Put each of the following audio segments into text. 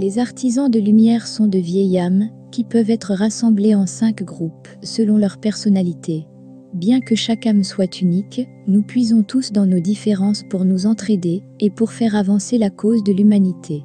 Les artisans de lumière sont de vieilles âmes, qui peuvent être rassemblés en 5 groupes, selon leur personnalité. Bien que chaque âme soit unique, nous puisons tous dans nos différences pour nous entraider, et pour faire avancer la cause de l'humanité.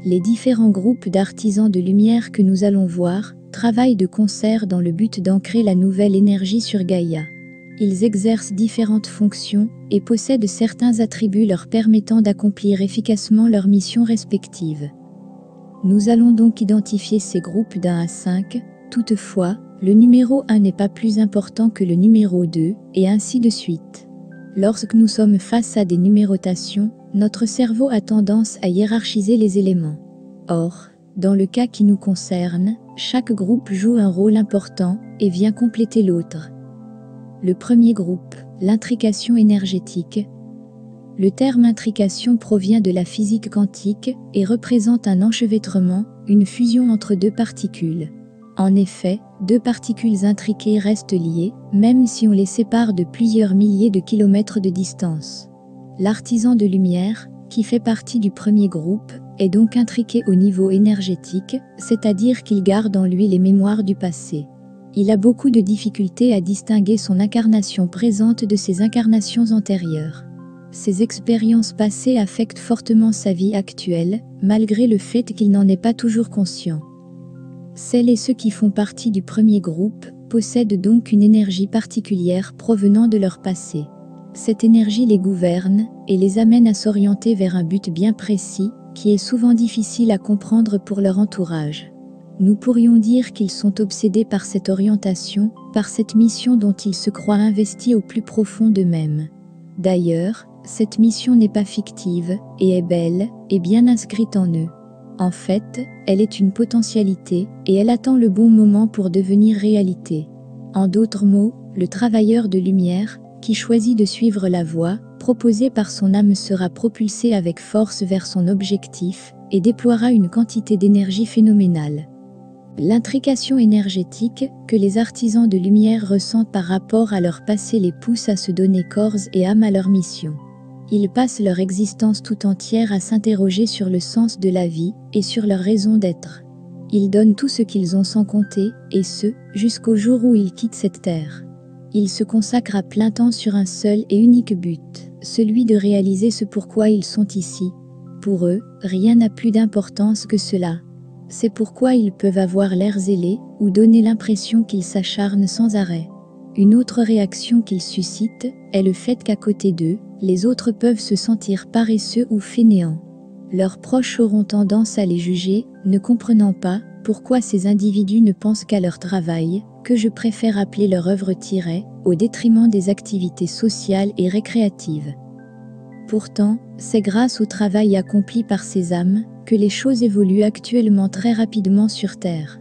Les différents groupes d'artisans de lumière que nous allons voir, travaillent de concert dans le but d'ancrer la nouvelle énergie sur Gaïa. Ils exercent différentes fonctions, et possèdent certains attributs leur permettant d'accomplir efficacement leurs missions respectives. Nous allons donc identifier ces groupes d'1 à 5, toutefois, le numéro 1 n'est pas plus important que le numéro 2, et ainsi de suite. Lorsque nous sommes face à des numérotations, notre cerveau a tendance à hiérarchiser les éléments. Or, dans le cas qui nous concerne, chaque groupe joue un rôle important, et vient compléter l'autre. Le premier groupe, l'intrication énergétique. Le terme intrication provient de la physique quantique et représente un enchevêtrement, une fusion entre 2 particules. En effet, 2 particules intriquées restent liées, même si on les sépare de plusieurs milliers de kilomètres de distance. L'artisan de lumière, qui fait partie du premier groupe, est donc intriqué au niveau énergétique, c'est-à-dire qu'il garde en lui les mémoires du passé. Il a beaucoup de difficultés à distinguer son incarnation présente de ses incarnations antérieures. Ces expériences passées affectent fortement sa vie actuelle, malgré le fait qu'il n'en est pas toujours conscient. Celles et ceux qui font partie du premier groupe possèdent donc une énergie particulière provenant de leur passé. Cette énergie les gouverne et les amène à s'orienter vers un but bien précis, qui est souvent difficile à comprendre pour leur entourage. Nous pourrions dire qu'ils sont obsédés par cette orientation, par cette mission dont ils se croient investis au plus profond d'eux-mêmes. D'ailleurs, cette mission n'est pas fictive, et est belle, et bien inscrite en eux. En fait, elle est une potentialité, et elle attend le bon moment pour devenir réalité. En d'autres mots, le travailleur de lumière, qui choisit de suivre la voie proposée par son âme sera propulsé avec force vers son objectif, et déploiera une quantité d'énergie phénoménale. L'intrication énergétique que les artisans de lumière ressentent par rapport à leur passé les pousse à se donner corps et âme à leur mission. Ils passent leur existence tout entière à s'interroger sur le sens de la vie et sur leur raison d'être. Ils donnent tout ce qu'ils ont sans compter, et ce, jusqu'au jour où ils quittent cette terre. Ils se consacrent à plein temps sur un seul et unique but, celui de réaliser ce pourquoi ils sont ici. Pour eux, rien n'a plus d'importance que cela. C'est pourquoi ils peuvent avoir l'air zélés, ou donner l'impression qu'ils s'acharnent sans arrêt. Une autre réaction qu'ils suscitent est le fait qu'à côté d'eux, les autres peuvent se sentir paresseux ou fainéants. Leurs proches auront tendance à les juger, ne comprenant pas pourquoi ces individus ne pensent qu'à leur travail, que je préfère appeler leur œuvre au détriment des activités sociales et récréatives. Pourtant, c'est grâce au travail accompli par ces âmes que les choses évoluent actuellement très rapidement sur Terre.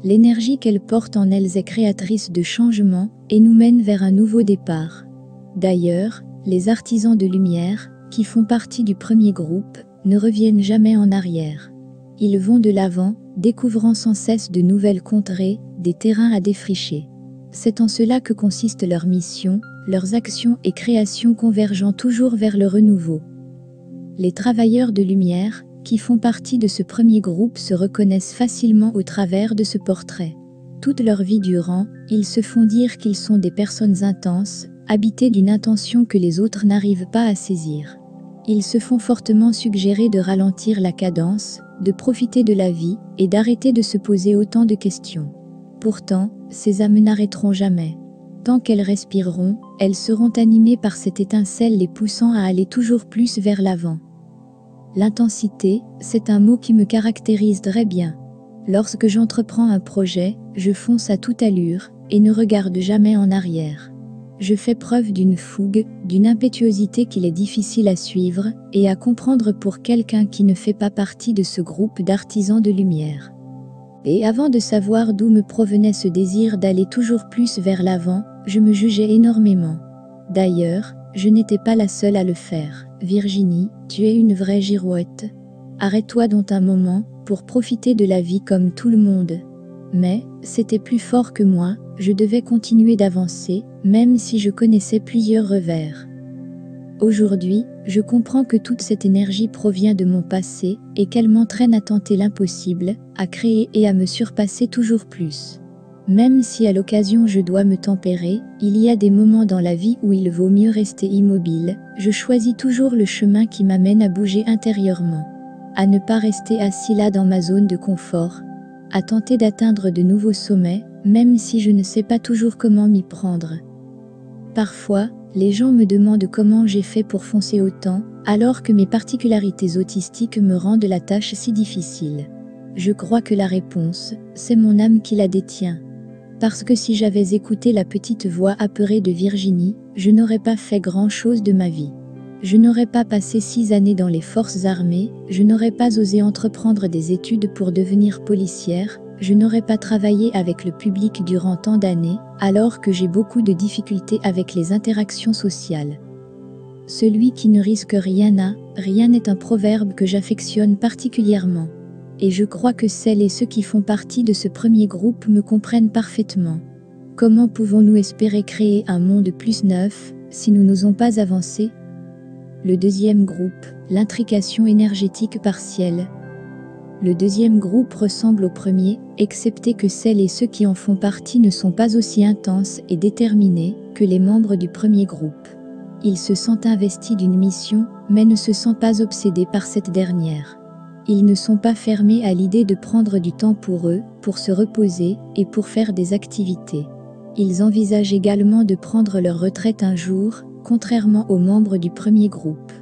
L'énergie qu'elles portent en elles est créatrice de changements et nous mène vers un nouveau départ. D'ailleurs, les artisans de lumière, qui font partie du premier groupe, ne reviennent jamais en arrière. Ils vont de l'avant, découvrant sans cesse de nouvelles contrées, des terrains à défricher. C'est en cela que consiste leur mission, leurs actions et créations convergeant toujours vers le renouveau. Les travailleurs de lumière, qui font partie de ce premier groupe se reconnaissent facilement au travers de ce portrait. Toute leur vie durant, ils se font dire qu'ils sont des personnes intenses, habitées d'une intention que les autres n'arrivent pas à saisir. Ils se font fortement suggérer de ralentir la cadence, de profiter de la vie, et d'arrêter de se poser autant de questions. Pourtant, ces âmes n'arrêteront jamais. Tant qu'elles respireront, elles seront animées par cette étincelle les poussant à aller toujours plus vers l'avant. L'intensité, c'est un mot qui me caractérise très bien. Lorsque j'entreprends un projet, je fonce à toute allure, et ne regarde jamais en arrière. Je fais preuve d'une fougue, d'une impétuosité qu'il est difficile à suivre, et à comprendre pour quelqu'un qui ne fait pas partie de ce groupe d'artisans de lumière. Et avant de savoir d'où me provenait ce désir d'aller toujours plus vers l'avant, je me jugeais énormément. D'ailleurs, je n'étais pas la seule à le faire. Virginie, tu es une vraie girouette. Arrête-toi donc un moment, pour profiter de la vie comme tout le monde. Mais, c'était plus fort que moi, je devais continuer d'avancer, même si je connaissais plusieurs revers. Aujourd'hui, je comprends que toute cette énergie provient de mon passé et qu'elle m'entraîne à tenter l'impossible, à créer et à me surpasser toujours plus. Même si à l'occasion je dois me tempérer, il y a des moments dans la vie où il vaut mieux rester immobile, je choisis toujours le chemin qui m'amène à bouger intérieurement. À ne pas rester assis là dans ma zone de confort, à tenter d'atteindre de nouveaux sommets, même si je ne sais pas toujours comment m'y prendre. Parfois, les gens me demandent comment j'ai fait pour foncer autant, alors que mes particularités autistiques me rendent la tâche si difficile. Je crois que la réponse, c'est mon âme qui la détient. Parce que si j'avais écouté la petite voix apeurée de Virginie, je n'aurais pas fait grand-chose de ma vie. Je n'aurais pas passé 6 années dans les forces armées, je n'aurais pas osé entreprendre des études pour devenir policière, je n'aurais pas travaillé avec le public durant tant d'années, alors que j'ai beaucoup de difficultés avec les interactions sociales. Celui qui ne risque rien n'a, rien est un proverbe que j'affectionne particulièrement. Et je crois que celles et ceux qui font partie de ce premier groupe me comprennent parfaitement. Comment pouvons-nous espérer créer un monde plus neuf, si nous n'osons pas avancer ? Le deuxième groupe, l'intrication énergétique partielle. Le deuxième groupe ressemble au premier, excepté que celles et ceux qui en font partie ne sont pas aussi intenses et déterminés que les membres du premier groupe. Ils se sentent investis d'une mission, mais ne se sentent pas obsédés par cette dernière. Ils ne sont pas fermés à l'idée de prendre du temps pour eux, pour se reposer et pour faire des activités. Ils envisagent également de prendre leur retraite un jour, contrairement aux membres du premier groupe.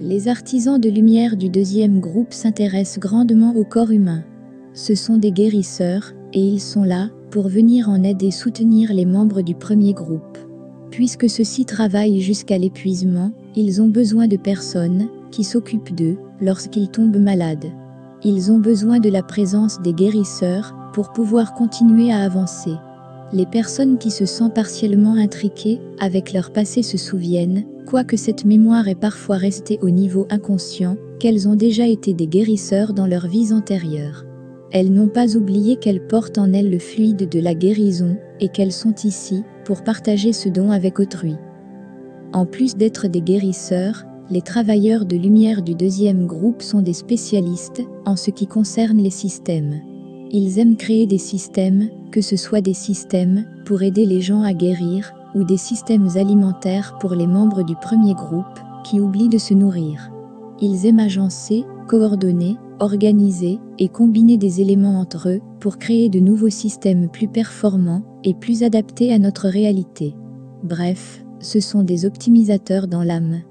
Les artisans de lumière du deuxième groupe s'intéressent grandement au corps humain. Ce sont des guérisseurs, et ils sont là pour venir en aide et soutenir les membres du premier groupe. Puisque ceux-ci travaillent jusqu'à l'épuisement, ils ont besoin de personnes qui s'occupent d'eux lorsqu'ils tombent malades. Ils ont besoin de la présence des guérisseurs pour pouvoir continuer à avancer. Les personnes qui se sentent partiellement intriquées avec leur passé se souviennent, quoique cette mémoire est parfois restée au niveau inconscient, qu'elles ont déjà été des guérisseurs dans leurs vies antérieures. Elles n'ont pas oublié qu'elles portent en elles le fluide de la guérison et qu'elles sont ici pour partager ce don avec autrui. En plus d'être des guérisseurs, les travailleurs de lumière du deuxième groupe sont des spécialistes en ce qui concerne les systèmes. Ils aiment créer des systèmes, que ce soit des systèmes pour aider les gens à guérir, ou des systèmes alimentaires pour les membres du premier groupe, qui oublient de se nourrir. Ils aiment agencer, coordonner, organiser et combiner des éléments entre eux pour créer de nouveaux systèmes plus performants et plus adaptés à notre réalité. Bref, ce sont des optimisateurs dans l'âme.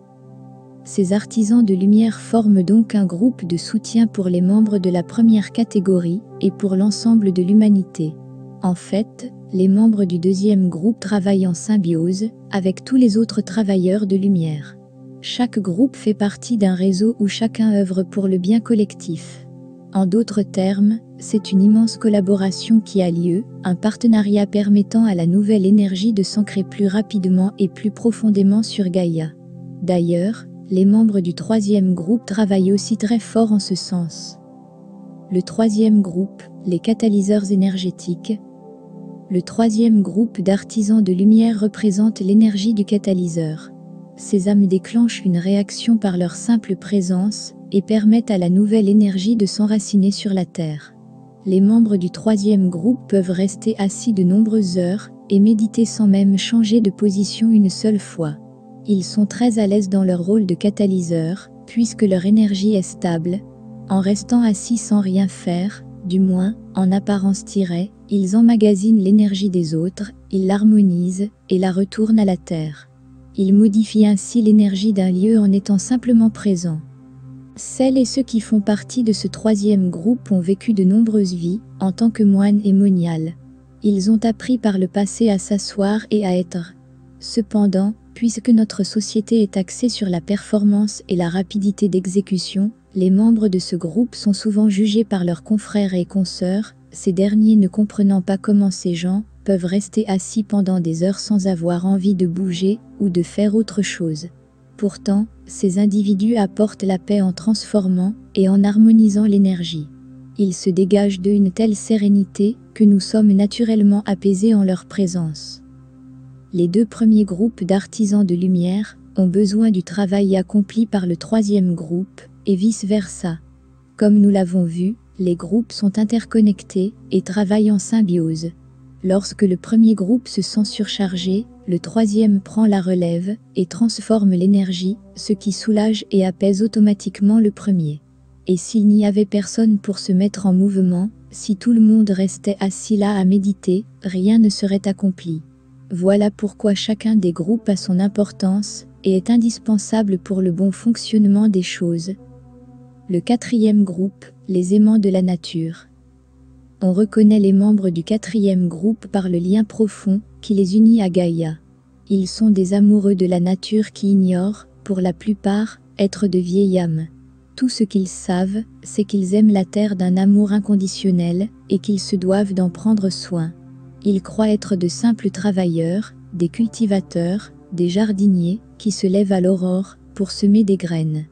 Ces artisans de lumière forment donc un groupe de soutien pour les membres de la première catégorie et pour l'ensemble de l'humanité. En fait, les membres du deuxième groupe travaillent en symbiose avec tous les autres travailleurs de lumière. Chaque groupe fait partie d'un réseau où chacun œuvre pour le bien collectif. En d'autres termes, c'est une immense collaboration qui a lieu, un partenariat permettant à la nouvelle énergie de s'ancrer plus rapidement et plus profondément sur Gaïa. D'ailleurs, les membres du troisième groupe travaillent aussi très fort en ce sens. Le troisième groupe, les catalyseurs énergétiques. Le troisième groupe d'artisans de lumière représente l'énergie du catalyseur. Ces âmes déclenchent une réaction par leur simple présence et permettent à la nouvelle énergie de s'enraciner sur la Terre. Les membres du troisième groupe peuvent rester assis de nombreuses heures et méditer sans même changer de position une seule fois. Ils sont très à l'aise dans leur rôle de catalyseur, puisque leur énergie est stable. En restant assis sans rien faire, du moins, en apparence ils emmagasinent l'énergie des autres, ils l'harmonisent et la retournent à la Terre. Ils modifient ainsi l'énergie d'un lieu en étant simplement présents. Celles et ceux qui font partie de ce troisième groupe ont vécu de nombreuses vies, en tant que moines et moniales. Ils ont appris par le passé à s'asseoir et à être. Cependant, puisque notre société est axée sur la performance et la rapidité d'exécution, les membres de ce groupe sont souvent jugés par leurs confrères et consoeurs, ces derniers ne comprenant pas comment ces gens peuvent rester assis pendant des heures sans avoir envie de bouger ou de faire autre chose. Pourtant, ces individus apportent la paix en transformant et en harmonisant l'énergie. Ils se dégagent d'eux une telle sérénité que nous sommes naturellement apaisés en leur présence. Les deux premiers groupes d'artisans de lumière ont besoin du travail accompli par le troisième groupe, et vice-versa. Comme nous l'avons vu, les groupes sont interconnectés et travaillent en symbiose. Lorsque le premier groupe se sent surchargé, le troisième prend la relève et transforme l'énergie, ce qui soulage et apaise automatiquement le premier. Et s'il n'y avait personne pour se mettre en mouvement, si tout le monde restait assis là à méditer, rien ne serait accompli. Voilà pourquoi chacun des groupes a son importance et est indispensable pour le bon fonctionnement des choses. Le quatrième groupe, les aimants de la nature. On reconnaît les membres du quatrième groupe par le lien profond qui les unit à Gaïa. Ils sont des amoureux de la nature qui ignorent, pour la plupart, être de vieilles âmes. Tout ce qu'ils savent, c'est qu'ils aiment la terre d'un amour inconditionnel et qu'ils se doivent d'en prendre soin. Ils croient être de simples travailleurs, des cultivateurs, des jardiniers qui se lèvent à l'aurore pour semer des graines.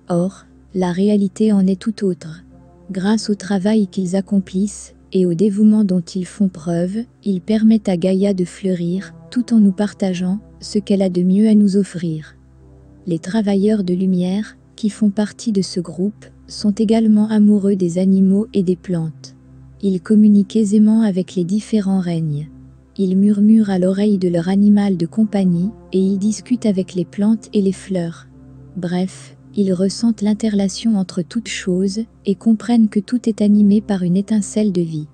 Or, la réalité en est tout autre. Grâce au travail qu'ils accomplissent et au dévouement dont ils font preuve, ils permettent à Gaïa de fleurir tout en nous partageant ce qu'elle a de mieux à nous offrir. Les travailleurs de lumière, qui font partie de ce groupe, sont également amoureux des animaux et des plantes. Ils communiquent aisément avec les différents règnes. Ils murmurent à l'oreille de leur animal de compagnie et ils discutent avec les plantes et les fleurs. Bref, ils ressentent l'interrelation entre toutes choses et comprennent que tout est animé par une étincelle de vie.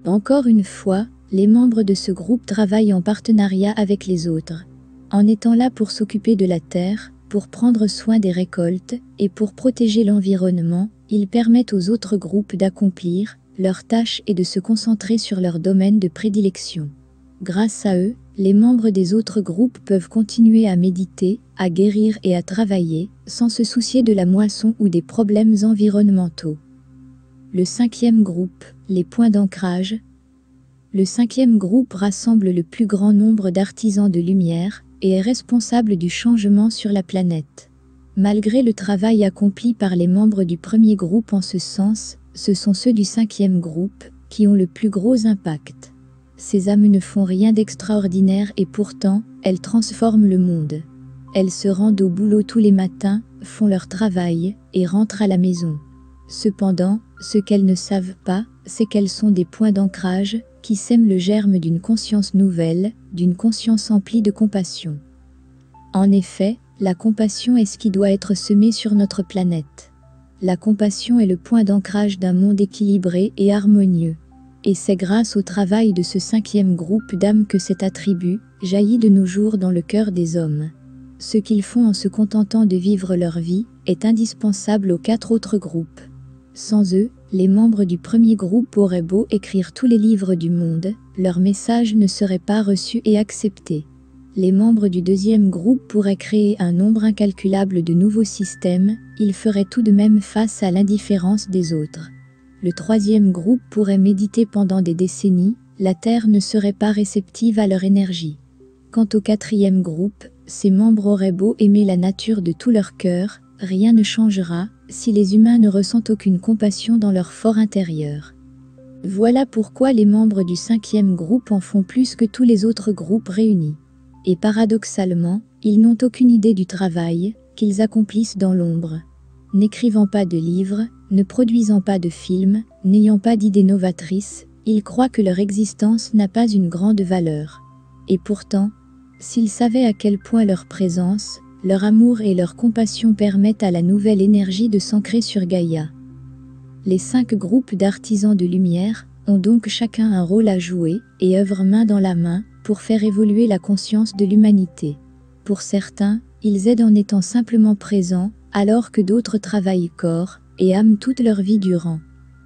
Encore une fois, les membres de ce groupe travaillent en partenariat avec les autres. En étant là pour s'occuper de la terre, pour prendre soin des récoltes et pour protéger l'environnement, ils permettent aux autres groupes d'accomplir leurs tâches et de se concentrer sur leur domaine de prédilection. Grâce à eux, les membres des autres groupes peuvent continuer à méditer, à guérir et à travailler, sans se soucier de la moisson ou des problèmes environnementaux. Le cinquième groupe, les points d'ancrage. Le cinquième groupe rassemble le plus grand nombre d'artisans de lumière et est responsable du changement sur la planète. Malgré le travail accompli par les membres du premier groupe en ce sens, ce sont ceux du cinquième groupe qui ont le plus gros impact. Ces âmes ne font rien d'extraordinaire et pourtant, elles transforment le monde. Elles se rendent au boulot tous les matins, font leur travail et rentrent à la maison. Cependant, ce qu'elles ne savent pas, c'est qu'elles sont des points d'ancrage qui sèment le germe d'une conscience nouvelle, d'une conscience emplie de compassion. En effet, la compassion est ce qui doit être semé sur notre planète. La compassion est le point d'ancrage d'un monde équilibré et harmonieux. Et c'est grâce au travail de ce cinquième groupe d'âmes que cet attribut jaillit de nos jours dans le cœur des hommes. Ce qu'ils font en se contentant de vivre leur vie est indispensable aux 4 autres groupes. Sans eux, les membres du premier groupe auraient beau écrire tous les livres du monde, leur message ne serait pas reçu et accepté. Les membres du deuxième groupe pourraient créer un nombre incalculable de nouveaux systèmes, ils feraient tout de même face à l'indifférence des autres. Le troisième groupe pourrait méditer pendant des décennies, la Terre ne serait pas réceptive à leur énergie. Quant au quatrième groupe, ses membres auraient beau aimer la nature de tout leur cœur, rien ne changera si les humains ne ressentent aucune compassion dans leur fort intérieur. Voilà pourquoi les membres du cinquième groupe en font plus que tous les autres groupes réunis. Et paradoxalement, ils n'ont aucune idée du travail qu'ils accomplissent dans l'ombre. N'écrivant pas de livres, ne produisant pas de films, n'ayant pas d'idées novatrices, ils croient que leur existence n'a pas une grande valeur. Et pourtant, s'ils savaient à quel point leur présence, leur amour et leur compassion permettent à la nouvelle énergie de s'ancrer sur Gaïa. Les 5 groupes d'artisans de lumière ont donc chacun un rôle à jouer et œuvrent main dans la main pour faire évoluer la conscience de l'humanité. Pour certains, ils aident en étant simplement présents, alors que d'autres travaillent corps et âme toute leur vie durant.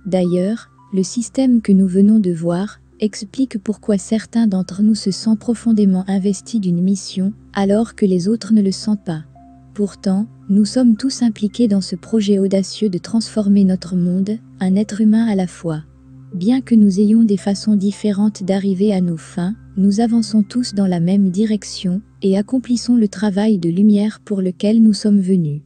D'ailleurs, le système que nous venons de voir explique pourquoi certains d'entre nous se sentent profondément investis d'une mission, alors que les autres ne le sentent pas. Pourtant, nous sommes tous impliqués dans ce projet audacieux de transformer notre monde, un être humain à la fois. Bien que nous ayons des façons différentes d'arriver à nos fins, nous avançons tous dans la même direction et accomplissons le travail de lumière pour lequel nous sommes venus.